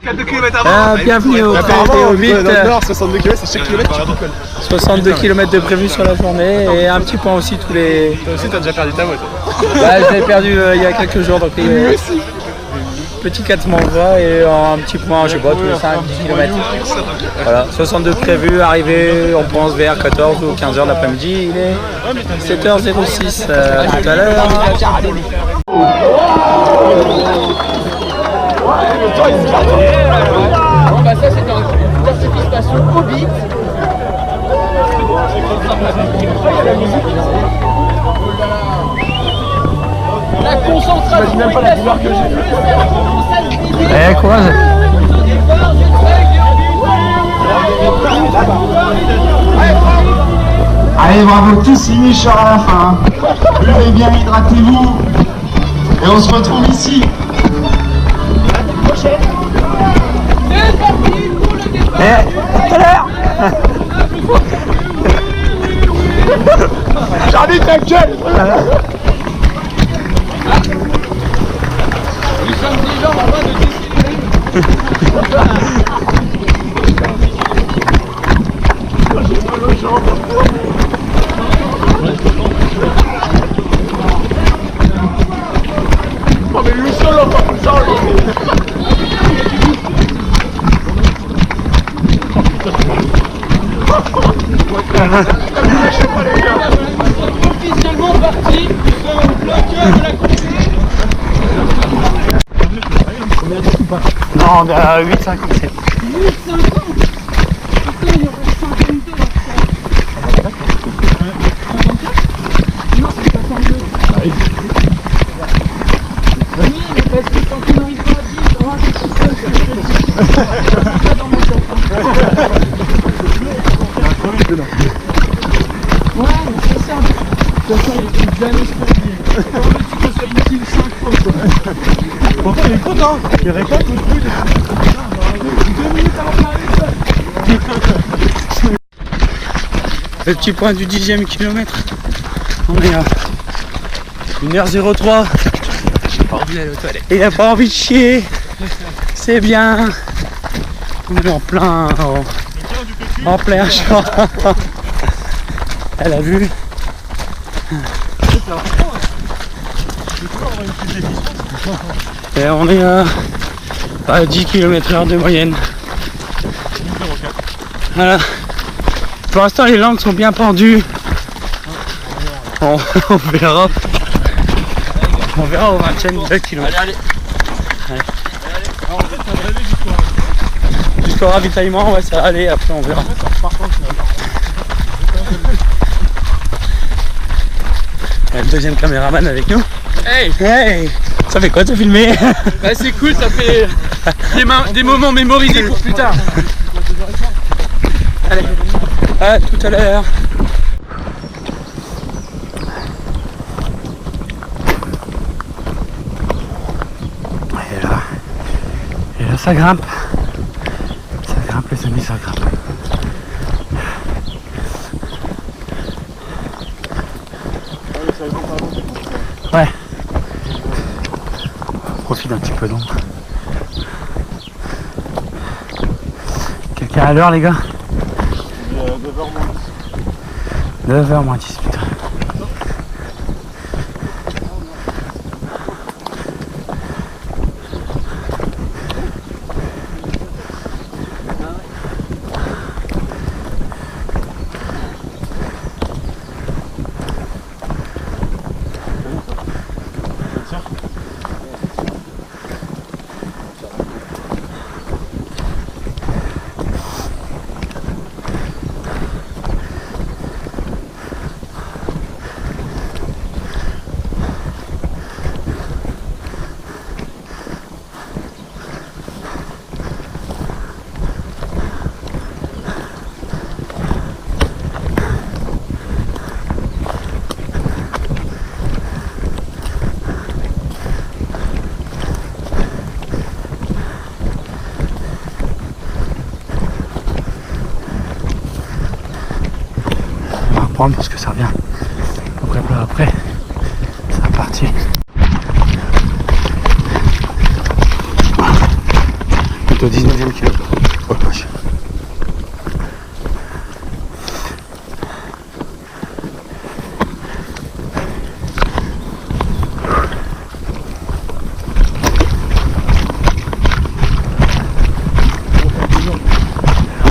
Bienvenue au Théo 62 km, c'est chaque kilomètre tu picoles. 62 km de prévu sur la journée et un petit point aussi tous les... Toi aussi t'as déjà perdu ta voix toi. Bah, je l'ai perdu il y a quelques jours donc petit 4 m'envoie et un petit point, je sais pas, tous les 5-10 km. Voilà, 62 prévus, arrivé on pense vers 14 ou 15h de l'après-midi, il est 7h06 tout à l'heure. Bon bah ça c'est une participation Hobbit. La concentration. Même pas la douleur que j'ai. Eh courage. Allez, bravo, tous finish à la fin. Buvez bien, hydratez-vous. Et on se retrouve ici. Tout à l'heure. J'habite ta gueule. Nous sommes déjà en train de décider. Oh mais lui seul encore plus tard. Officiellement parti, nous sommes le cœur de la compétition. Non, on est à 8,57. 8,50. Putain, il y aurait 52 dans ce non, c'est 52. Oui, mais parce que quand on arrive pas à 10, c'est tout seul. C'est ça dans mon top. Ouais, mais c'est ça. De toute façon, il est jamais sportif. Quand le petit soit utile 5 fois. Pourtant il est content. Il récolte le plus. 2 minutes avant d'arriver. Le petit point du 10e kilomètre. On est à 1h03. Il a pas envie de chier. C'est bien. On est en plein champ. Elle a vu. Et on est à 10 km/h de moyenne. Voilà. Pour l'instant les langues sont bien pendues. On verra. On verra au 22 km. Allez. Jusqu'au ravitaillement, ouais, ça va aller, après on verra. Il y a le deuxième caméraman avec nous. Hey! Hey! Ça fait quoi de filmer? Bah c'est cool, ça fait des moments mémorisés pour plus tard. Allez, à tout à l'heure. Et là ça grimpe. Ça grimpe les amis, ça grimpe. Ouais. On profite un petit peu d'ombre. Quelqu'un à l'heure les gars? 9h moins 10, putain. Parce que ça revient après ça va partir. On est au 19e kilomètre. Oh vache.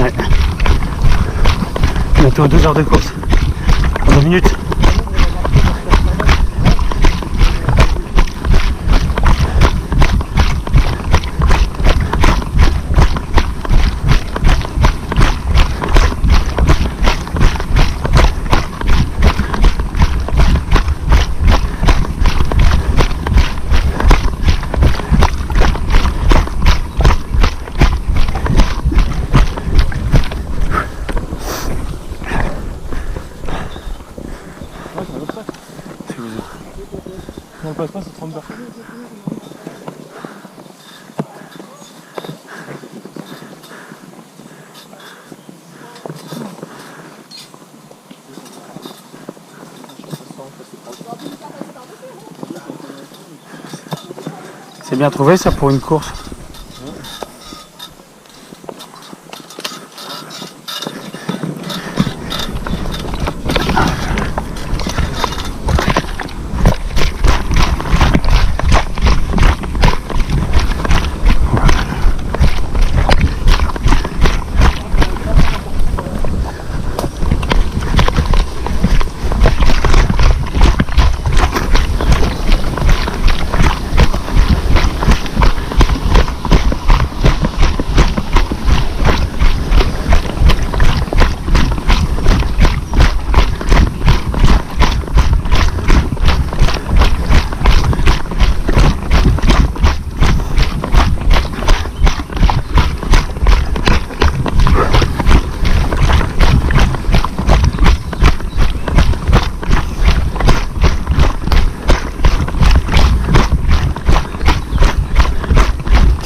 Ouais. Bientôt 2 heures de course. En 2 minutes. On le passe pas, c'est 30 heures. C'est bien trouvé ça pour une course.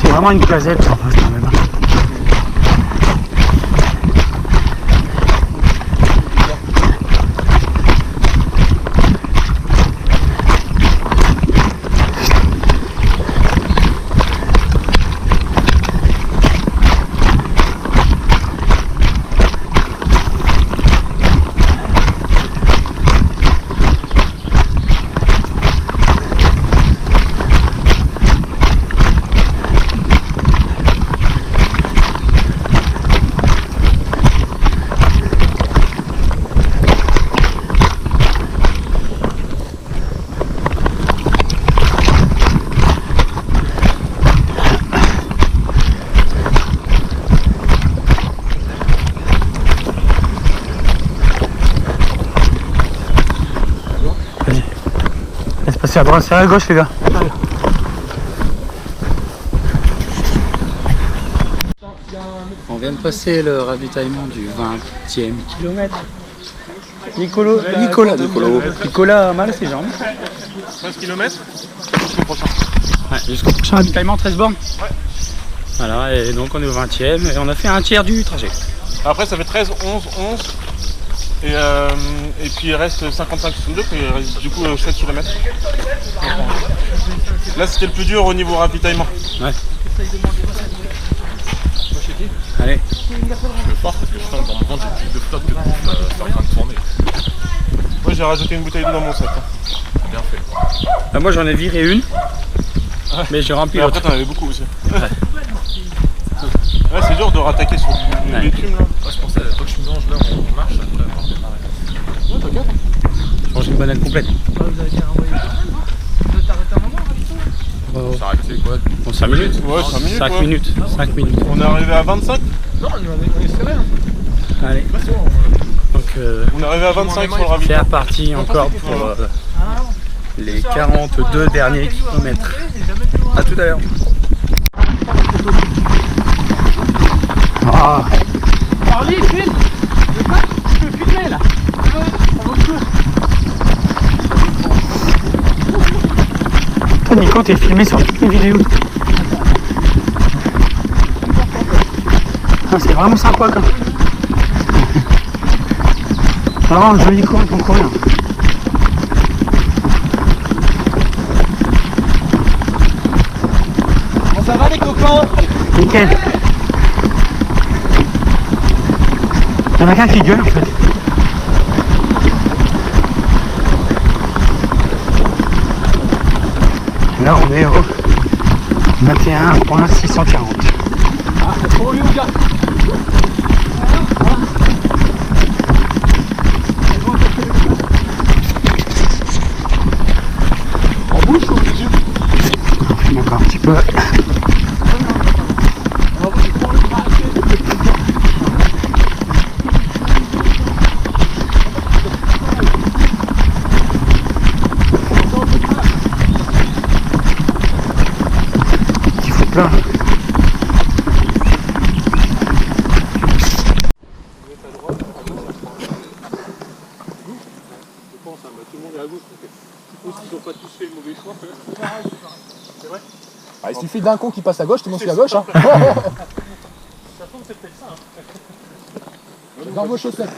Vraiment une casette en face quand même. C'est à droite, c'est à gauche les gars. On vient de passer le ravitaillement du 20e kilomètre. Nicolas a mal à ses jambes. 13 km jusqu'au prochain. Ouais, jusqu'au prochain ravitaillement, 13 bornes. Ouais. Voilà, et donc on est au 20e et on a fait un tiers du trajet. Après ça fait 13, 11, 11. Et puis il reste 55 62, puis il reste du coup 7 km. Là c'était le plus dur au niveau ravitaillement. Ouais. Allez. Je suis fort parce que je sens que dans mon ventre j'ai plus de flotte que de bouffe, c'est en train de tourner. Moi j'ai rajouté une bouteille d'eau dans mon sac. C'est bien fait. Moi j'en ai viré une, mais j'ai rempli Mais l'autre. après t'en avais beaucoup aussi. Ouais, c'est dur de rattaquer sur le bitume là. Moi je pensais, toi que je mange là, on marche après avoir démarré. Ouais, t'inquiète. Je mange une banane complète. Vous avez envoyé pas mal, non Vous êtes arrêté un moment, Ravito Ça a arrêté quoi? Bon, 5 minutes. Ouais, 5 minutes. 5 ouais. minutes. 5 minutes. On est arrivé à 25. Non, on est serré. Hein. Allez. C'est bon, Donc On est arrivé à 25 sur le c'est ravitaillement. reparti encore pour les 42 derniers kilomètres. A tout à l'heure. Ah, Charlie, file. Tu peux filmer là. toi Nico, t'es filmé sur toutes les vidéos. Ah, c'est vraiment sympa quand même. Vraiment joli coin pour courir. Bon, ça va les copains? Nickel. Il y en a qu'un qui gueule en fait. Là on est au 21.640. Ah, c'est trop lui, gars. En bouche ou les yeux? On filme encore un petit peu. Il faut plein. Ah, il suffit d'un con qui passe à gauche, tout le monde suit à gauche. Hein. Dans vos chaussettes.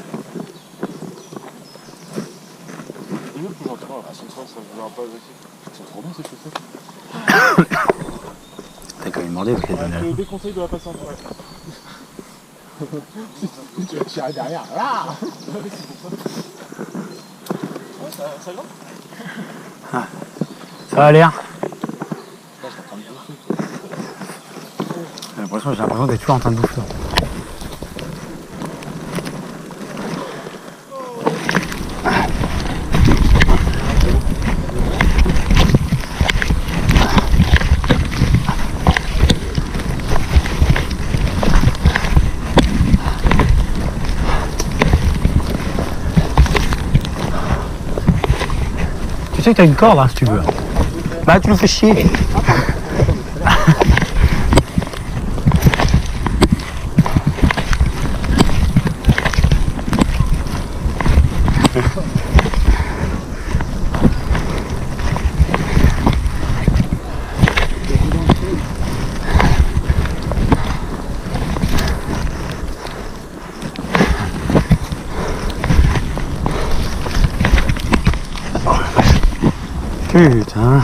T'as quand même demandé parce qu'elle Le déconseil de la passante. Tu vas tirer derrière. Ah Ça va l'air. J'ai l'impression d'être toujours en train de bouffer. Tu sais que t'as une corde hein, si tu veux. Bah tu nous fais chier. Putain.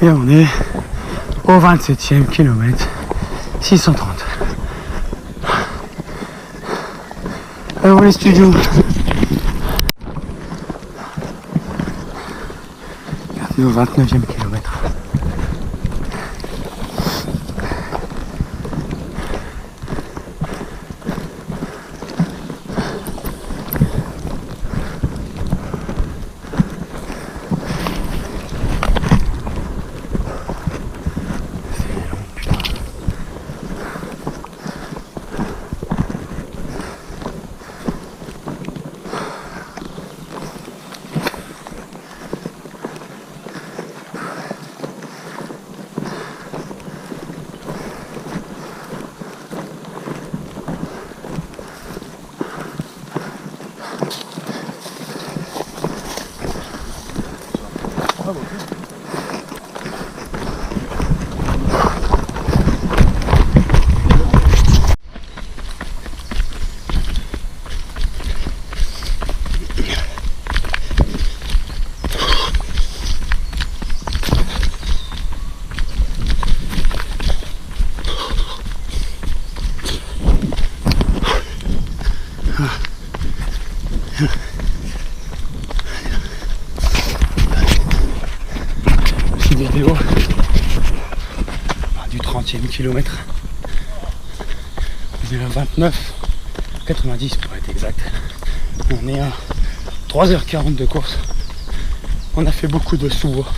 Et on est au 27e kilomètre, 630. Alors les studios. On est au 29e kilomètre. Vidéo du 30e kilomètre. On est à 29,90 pour être exact. On est à 3h40 de course. On a fait beaucoup de sous-voies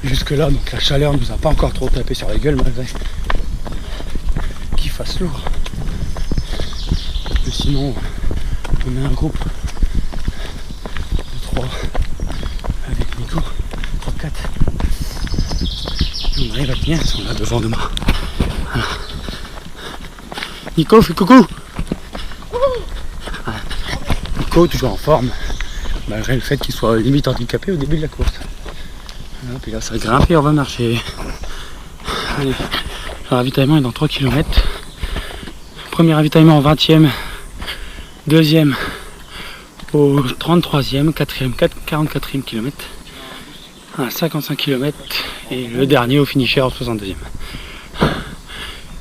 jusque là, donc la chaleur nous a pas encore trop tapé sur la gueule malgré qu'il fasse lourd. Mais sinon on est un groupe de 3 avec Nico, 3-4. On arrive à tenir, ils sont là devant de moi. Voilà. Nico, fais coucou. Nico, toujours en forme, malgré le fait qu'il soit limite handicapé au début de la course. Voilà, puis là, ça grimpe et on va marcher. Allez, le ravitaillement est dans 3 km. Premier ravitaillement au 20e, deuxième au 33e, quatrième 44e kilomètre, un 55 km et le dernier au finisher au 62e.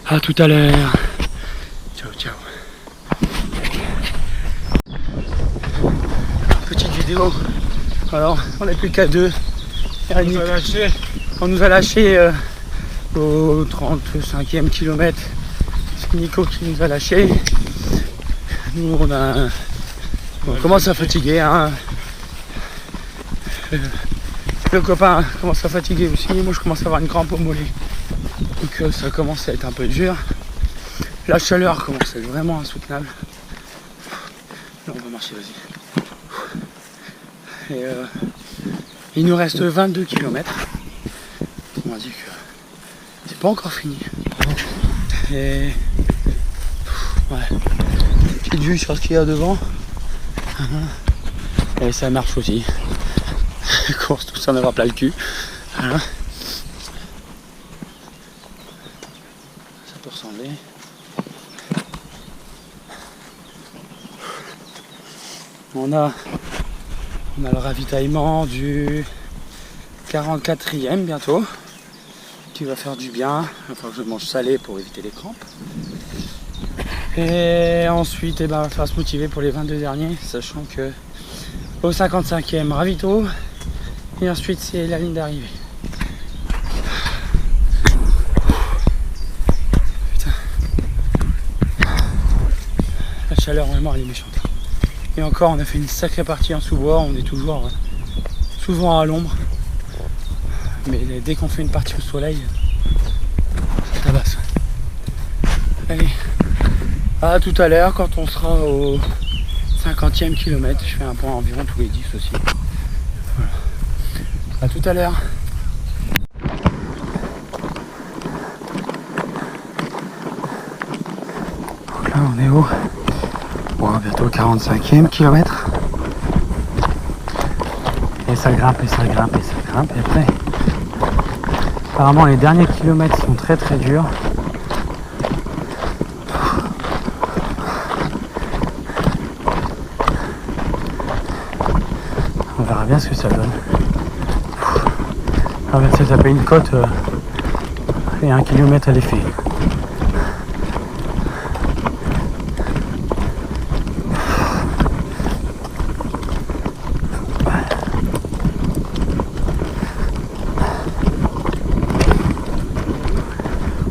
A tout à l'heure. Ciao ciao. Petite vidéo. Alors on n'est plus qu'à 2. On nous a lâché au 35e kilomètre. C'est Nico qui nous a lâché. Nous on commence à fatiguer. Hein. Le copain commence à fatiguer aussi. Moi je commence à avoir une crampe au mollet. Donc ça commence à être un peu dur. La chaleur commence à être vraiment insoutenable. Là on va marcher, vas-y. Et il nous reste 22 km. On m'a dit que c'est pas encore fini. Et ouais. Petite vue sur ce qu'il y a devant. Et ça marche aussi. Course, tout ça en avoir plein le cul. Voilà. Ça peut ressembler. On a le ravitaillement du 44e bientôt, qui va faire du bien. Il va falloir que je mange salé pour éviter les crampes. Et ensuite, on va falloir se motiver pour les 22 derniers, sachant que au 55e ravito, et ensuite c'est la ligne d'arrivée. Putain. La chaleur vraiment elle est méchante. Et encore on a fait une sacrée partie en sous-bois, on est toujours souvent à l'ombre. Mais dès qu'on fait une partie au soleil, ça tabasse. Allez, à tout à l'heure quand on sera au 50e kilomètre. Je fais un point environ tous les 10 aussi. Voilà. À tout à l'heure. Donc là on est au bientôt 45e kilomètre. Et ça grimpe et ça grimpe et ça grimpe. Et après, apparemment les derniers kilomètres sont très très durs. On verra bien ce que ça donne. On va essayer de taper une côte et 1 km à l'effet.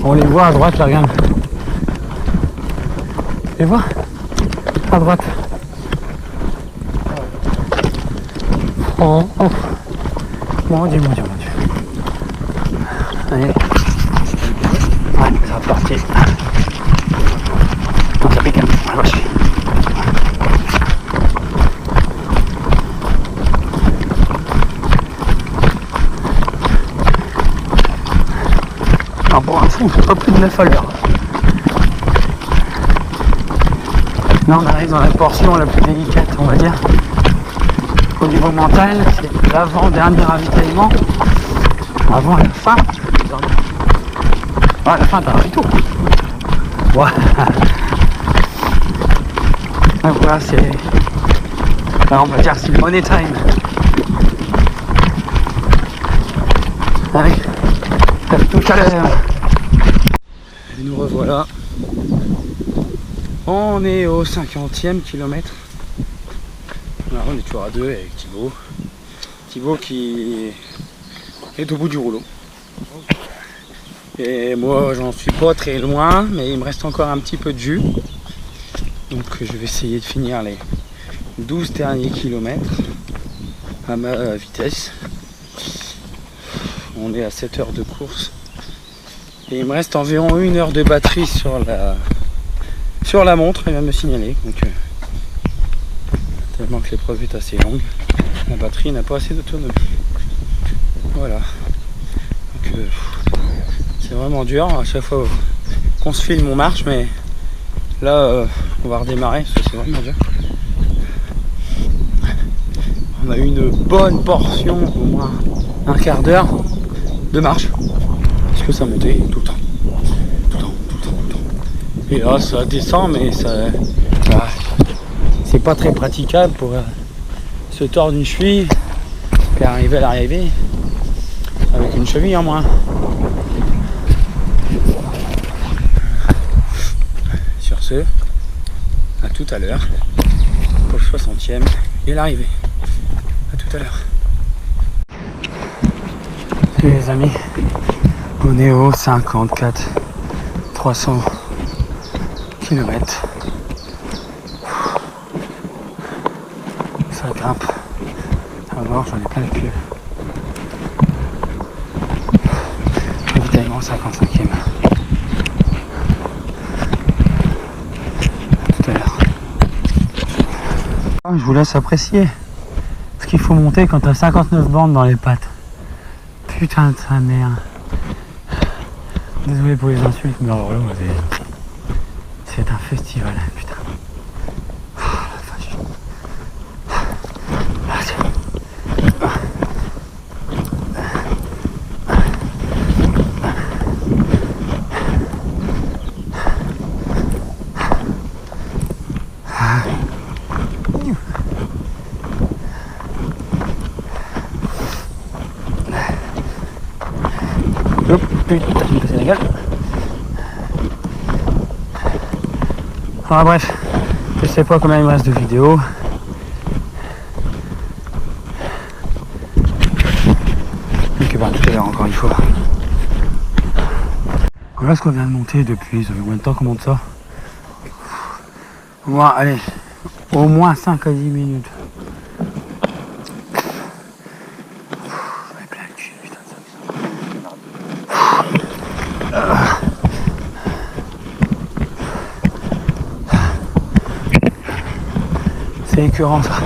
On les voit à droite là, regarde. Les vois à droite. Oh, oh. Mon Dieu, mon Dieu, mon Dieu. Allez. Ouais, ça va partir. Donc ça pique. Ah, vache. Ah, pour un fou, pas plus de 9 à l'heure. Là on arrive dans la portion la plus délicate, on va dire. Au niveau mental, c'est l'avant-dernier ravitaillement. Avant la fin. Ah, la fin, t'as un rito. Ouais. Donc voilà, c'est. Là, on va dire c'est le money time. Allez, à tout à l'heure. Et nous revoilà. On est au 50e kilomètre. Là, on est toujours à 2 avec Thibaut. Thibaut qui est au bout du rouleau. Et moi j'en suis pas très loin, mais il me reste encore un petit peu de jus. Donc je vais essayer de finir les 12 derniers kilomètres à ma vitesse. On est à 7 heures de course. Et il me reste environ 1 heure de batterie sur la montre, il va me signaler. Donc, tellement que l'épreuve est assez longue, la batterie n'a pas assez d'autonomie. Voilà. Donc c'est vraiment dur à chaque fois qu'on se filme on marche, mais Là, on va redémarrer, parce que c'est vraiment dur. On a eu une bonne portion, au moins un quart d'heure de marche. Parce que ça montait tout le temps. Tout le temps, tout le temps, tout le temps. Et là, ça descend, mais ça... Voilà. C'est pas très praticable pour se tordre une cheville, puis arriver à l'arrivée avec une cheville en moins. Sur ce, à tout à l'heure pour le 60e et l'arrivée. À tout à l'heure. Salut les amis, on est au 54 300 km. Ça grimpe. Alors j'en ai plein le cul. Ravitaillement 55e. Tout à l'heure. Je vous laisse apprécier ce qu'il faut monter quand t'as 59 bandes dans les pattes. Putain de sa mère. Désolé pour les insultes, mais alors là, c'est un festival, putain. Hop, putain, je me casse la gueule. Ah bref, je sais pas combien il me reste de vidéos. Donc bah, tout à l'heure encore une fois. Voilà ce qu'on vient de monter depuis, ça fait combien de temps qu'on monte ça? Moi, allez, au moins 5 à 10 minutes. C'est écœurant ça.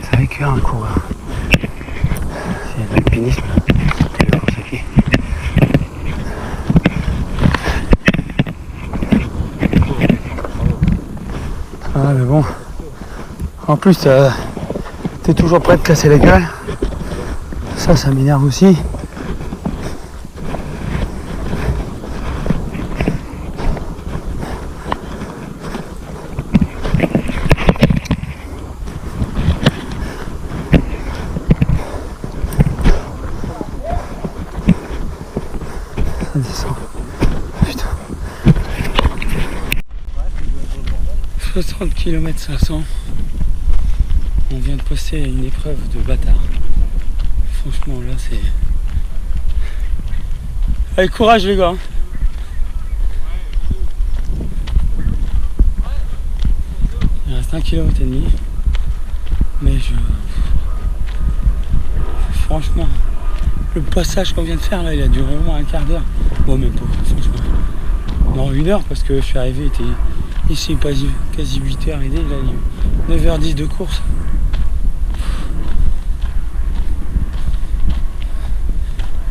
Ça écœure un coureur. C'est de l'alpinisme. C'est le course à pied. Ah mais bon. En plus t'es toujours prêt de casser la gueule. Ça m'énerve aussi. Ça descend. Putain. 60 km 500. On vient de passer une épreuve de bâtard. Franchement là c'est... Allez courage les gars. Il reste 1,5 km. Mais franchement, le passage qu'on vient de faire là, il a duré au moins un quart d'heure. Bon même pas, franchement. Non, 1 heure parce que je suis arrivé, il était ici quasi 8h et il a 9h10 de course.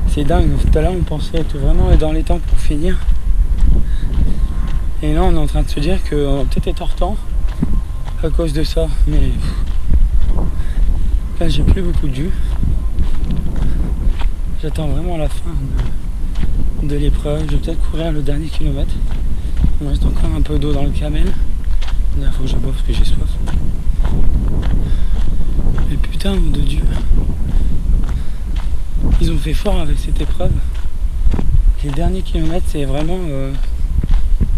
C'est dingue, tout à l'heure on pensait être vraiment dans les temps pour finir. Et là on est en train de se dire qu'on va peut-être être hors temps à cause de ça. Mais là j'ai plus beaucoup de jus. J'attends vraiment la fin de l'épreuve. Je vais peut-être courir le dernier kilomètre. Il me reste encore un peu d'eau dans le camel. Il faut que je boive parce que j'ai soif. Mais putain de Dieu. Ils ont fait fort avec cette épreuve. Les derniers kilomètres, c'est vraiment...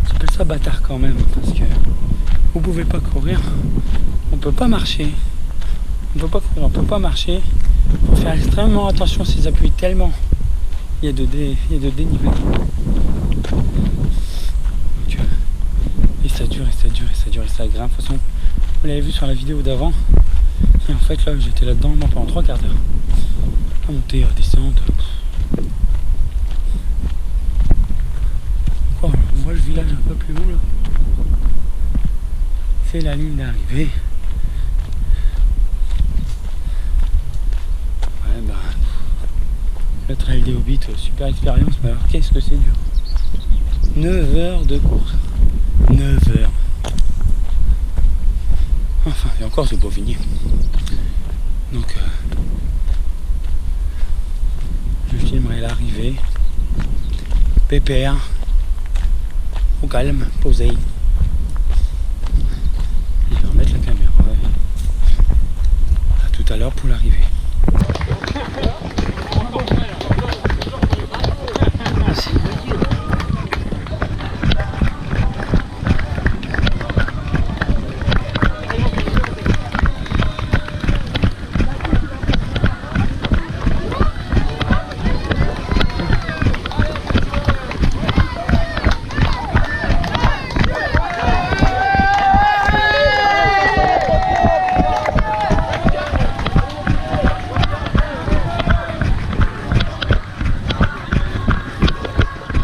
j'appelle ça bâtard quand même. Parce que vous pouvez pas courir. On peut pas marcher. On peut pas courir, on peut pas marcher. Il faut faire extrêmement attention à ses appuis tellement il y a de dénivelé. Et ça dure, et ça dure, et ça dure, et ça grimpe. De toute façon, vous l'avez vu sur la vidéo d'avant. Et en fait, là, j'étais là-dedans pendant 3 quarts d'heure. À monter, à descendre. Oh, on voit le village un peu plus haut là. C'est la ligne d'arrivée. Ouais, bah, le trail des Hobbits, super expérience, mais alors qu'est-ce que c'est dur. 9 heures de course. 9 heures. Enfin, et encore, c'est pas fini. Donc, je filmerai l'arrivée. Pépère. Au calme, posé. Et je vais remettre la caméra. À tout à l'heure pour l'arrivée. Merci.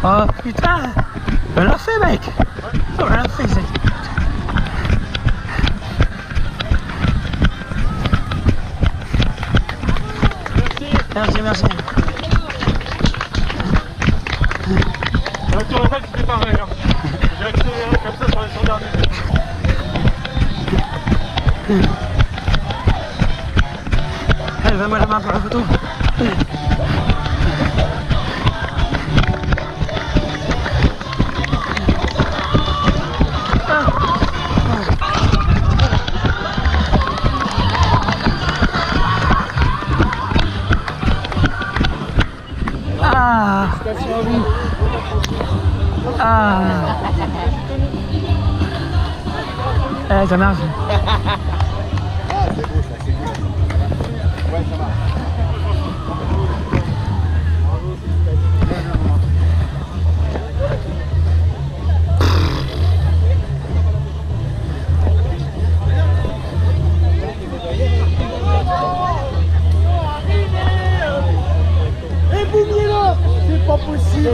Oh putain, on l'a fait mec. On l'a fait c'est... Merci, merci. Tu aurais pas dit pareil. Hein. J'ai accéléré comme ça sur les 100 derniers. Allez, va-moi la main pour la photo. Ah. Ah. Eh, ça marche. C'est pas possible.